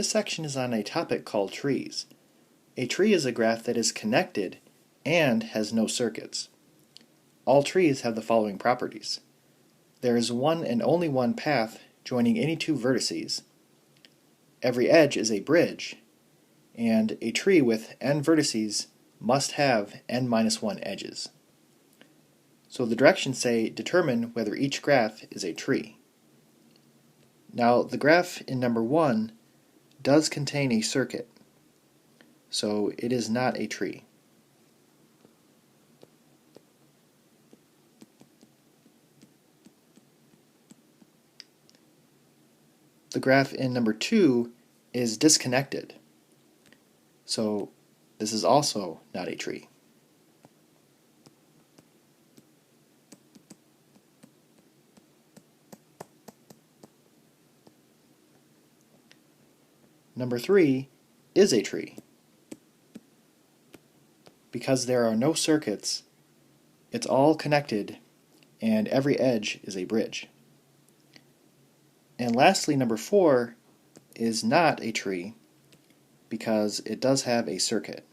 This section is on a topic called trees. A tree is a graph that is connected and has no circuits. All trees have the following properties. There is one and only one path joining any two vertices. Every edge is a bridge, and a tree with n vertices must have n-1 edges. So the directions say determine whether each graph is a tree. Now the graph in number 1 does contain a circuit, so it is not a tree. The graph in number 2 is disconnected, so this is also not a tree. Number 3 is a tree. Because there are no circuits, it's all connected and every edge is a bridge. And lastly, number 4 is not a tree because it does have a circuit.